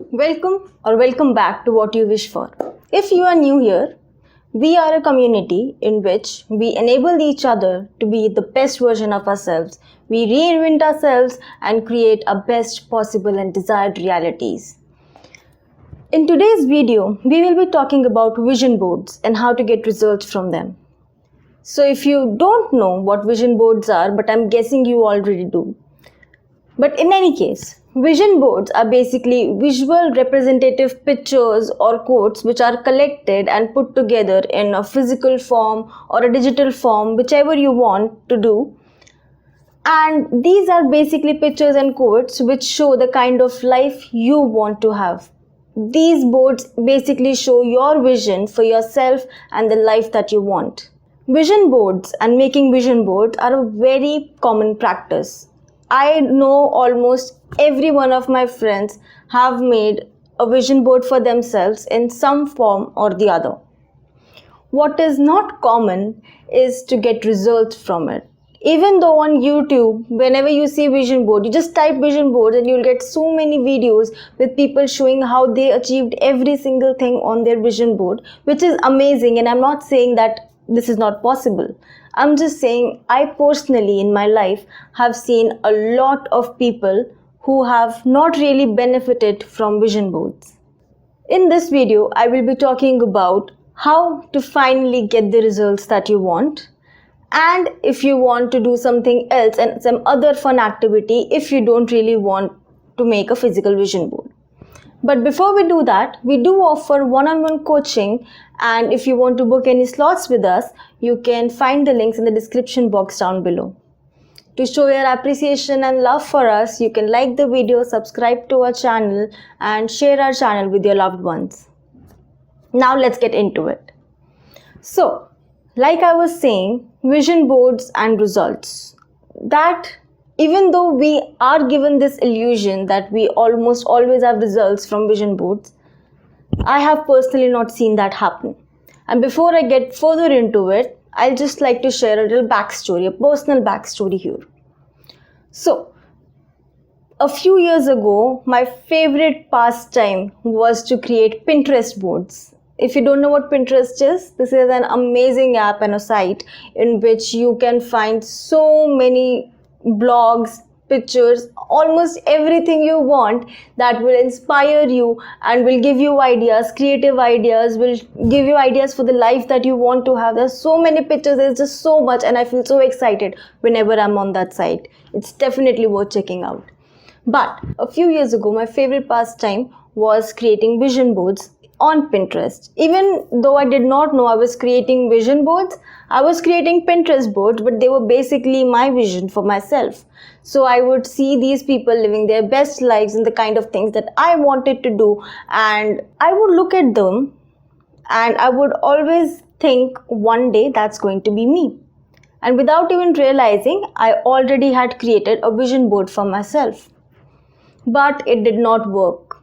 Welcome back to What You Wish For. If you are new here, we are a community in which we enable each other to be the best version of ourselves. We reinvent ourselves and create our best possible and desired realities. In today's video, we will be talking about vision boards and how to get results from them. So if you don't know what vision boards are, but I'm guessing you already do. But in any case, vision boards are basically visual representative pictures or quotes which are collected and put together in a physical form or a digital form, whichever you want to do. And these are basically pictures and quotes which show the kind of life you want to have. These boards basically show your vision for yourself and the life that you want. Vision boards and making vision boards are a very common practice. I know almost every one of my friends have made a vision board for themselves in some form or the other. What is not common is to get results from it. Even though on YouTube, whenever you see vision board, you just type vision board and you'll get so many videos with people showing how they achieved every single thing on their vision board, which is amazing. And I'm not saying that this is not possible. I'm just saying I personally in my life have seen a lot of people who have not really benefited from vision boards. In this video, I will be talking about how to finally get the results that you want, and if you want to do something else and some other fun activity if you don't really want to make a physical vision board. But before we do that, we do offer one-on-one coaching, and if you want to book any slots with us, you can find the links in the description box down below. To show your appreciation and love for us, you can like the video, subscribe to our channel, and share our channel with your loved ones. Now let's get into it. So, like I was saying, vision boards and results. That even though we are given this illusion that we almost always have results from vision boards, I have personally not seen that happen. And before I get further into it, I'll just like to share a little backstory, a personal backstory here. So, a few years ago, my favorite pastime was to create Pinterest boards. If you don't know what Pinterest is, this is an amazing app and a site in which you can find so many blogs, pictures, almost everything you want that will inspire you and will give you ideas, creative ideas, will give you ideas for the life that you want to have. There's so many pictures, there's just so much, and I feel so excited whenever I'm on that site. It's definitely worth checking out. But a few years ago, my favorite pastime was creating vision boards on Pinterest. Even though I did not know I was creating vision boards, I was creating Pinterest boards, but they were basically my vision for myself. So I would see these people living their best lives and the kind of things that I wanted to do, and I would look at them and I would always think one day that's going to be me. And without even realizing, I already had created a vision board for myself. But it did not work.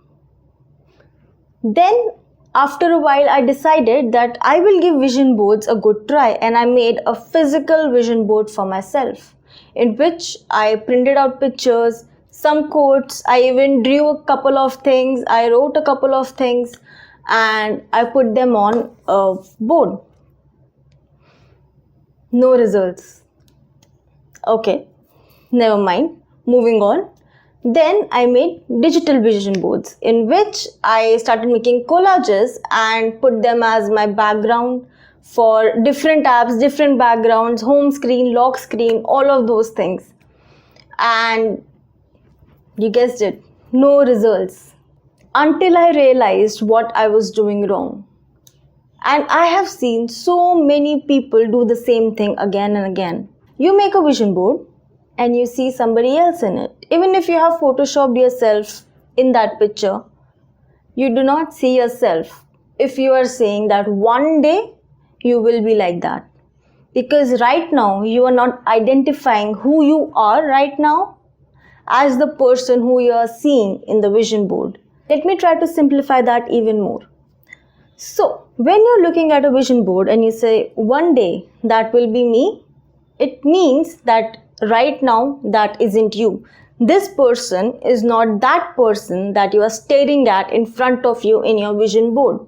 Then after a while, I decided that I will give vision boards a good try, and I made a physical vision board for myself in which I printed out pictures, some quotes, I even drew a couple of things, I wrote a couple of things, and I put them on a board. No results. Okay, never mind. Moving on. Then I made digital vision boards in which I started making collages and put them as my background for different apps, different backgrounds, home screen, lock screen, all of those things. And you guessed it, no results. Until I realized what I was doing wrong. And I have seen so many people do the same thing again and again. You make a vision board and you see somebody else in it. Even if you have photoshopped yourself in that picture, you do not see yourself if you are saying that one day you will be like that. Because right now you are not identifying who you are right now as the person who you are seeing in the vision board. Let me try to simplify that even more. So, when you're looking at a vision board and you say, one day that will be me, it means that right now that isn't you. This person is not that person that you are staring at in front of you in your vision board.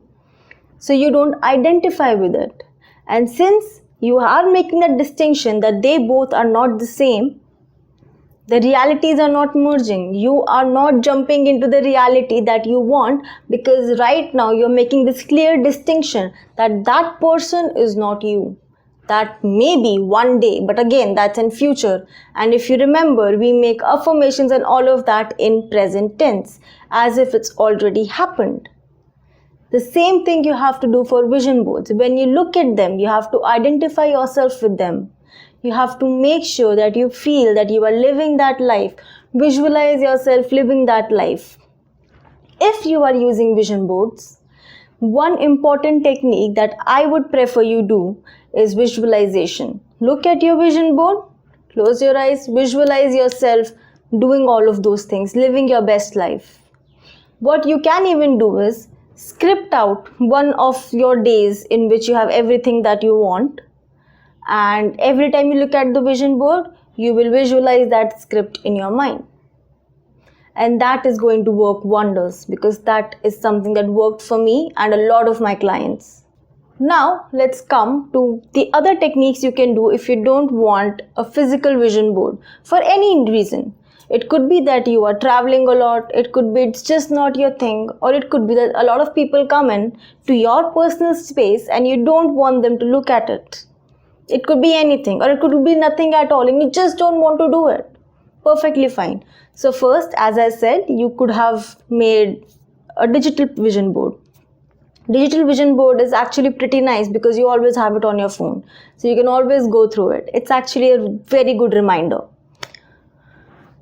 So you don't identify with it. And since you are making that distinction that they both are not the same, the realities are not merging. You are not jumping into the reality that you want, because right now you're making this clear distinction that that person is not you. That may be one day, but again, that's in future. And if you remember, we make affirmations and all of that in present tense, as if it's already happened. The same thing you have to do for vision boards. When you look at them, you have to identify yourself with them. You have to make sure that you feel that you are living that life. Visualize yourself living that life. If you are using vision boards, one important technique that I would prefer you do is visualization. Look at your vision board, close your eyes, visualize yourself doing all of those things, living your best life. What you can even do is script out one of your days in which you have everything that you want, and every time you look at the vision board, you will visualize that script in your mind. And that is going to work wonders, because that is something that worked for me and a lot of my clients. Now let's come to the other techniques you can do if you don't want a physical vision board for any reason. It could be that you are traveling a lot, it could be it's just not your thing, or it could be that a lot of people come in to your personal space and you don't want them to look at it. It could be anything, or it could be nothing at all and you just don't want to do it. Perfectly fine. So first, as I said, you could have made a digital vision board. Digital vision board is actually pretty nice because you always have it on your phone. So you can always go through it. It's actually a very good reminder.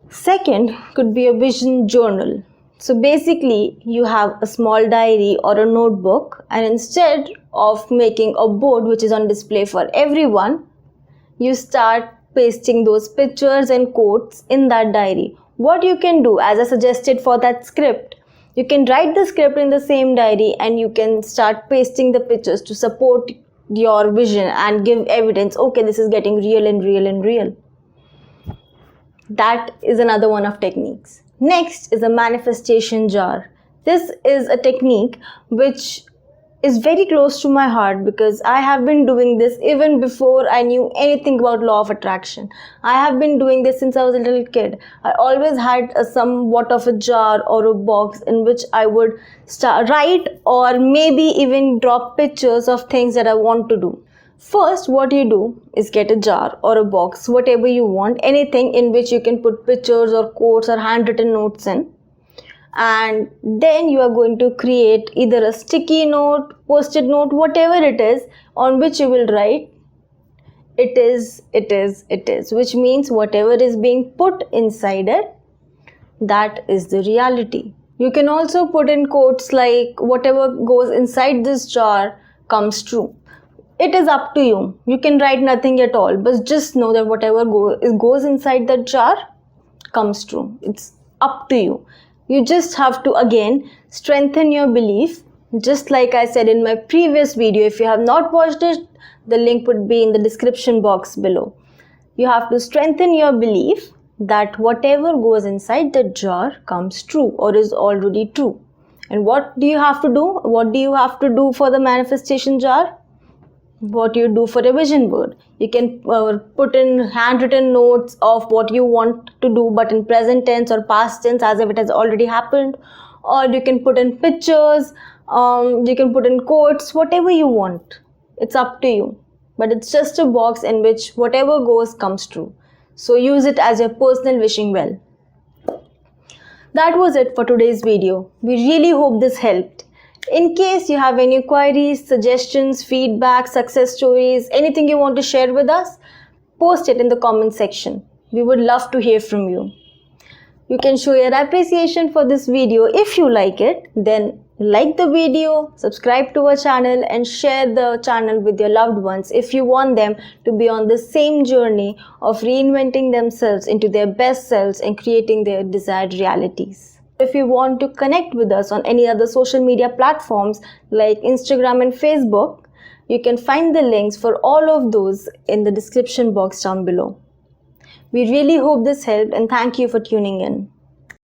Second could be a vision journal. So basically you have a small diary or a notebook, and instead of making a board which is on display for everyone, you start pasting those pictures and quotes in that diary. What you can do, as I suggested for that script, you can write the script in the same diary and you can start pasting the pictures to support your vision and give evidence, okay, this is getting real and real and real. That is another one of techniques. Next is a manifestation jar. This is a technique which is very close to my heart because I have been doing this even before I knew anything about law of attraction. I have been doing this since I was a little kid. I always had a somewhat of a jar or a box in which I would write or maybe even drop pictures of things that I want to do. First, what you do is get a jar or a box, whatever you want, anything in which you can put pictures or quotes or handwritten notes in. And then you are going to create either a sticky note, post-it note, whatever it is, on which you will write, it is, which means whatever is being put inside it, that is the reality. You can also put in quotes like, whatever goes inside this jar comes true. It is up to you. You can write nothing at all, but just know that whatever goes inside that jar comes true. It's up to you. You just have to again strengthen your belief. Just like I said in my previous video, if you have not watched it, the link would be in the description box below. You have to strengthen your belief that whatever goes inside the jar comes true or is already true. And what do you have to do? What do you have to do for the manifestation jar? What you do for a vision board. You can put in handwritten notes of what you want to do, but in present tense or past tense as if it has already happened. Or you can put in pictures, you can put in quotes, whatever you want. It's up to you. But it's just a box in which whatever goes comes true. So use it as your personal wishing well. That was it for today's video. We really hope this helped. In case you have any queries, suggestions, feedback, success stories, anything you want to share with us, post it in the comment section. We would love to hear from you. You can show your appreciation for this video if you like it. Then like the video, subscribe to our channel and share the channel with your loved ones if you want them to be on the same journey of reinventing themselves into their best selves and creating their desired realities. If you want to connect with us on any other social media platforms like Instagram and Facebook, you can find the links for all of those in the description box down below. We really hope this helped and thank you for tuning in.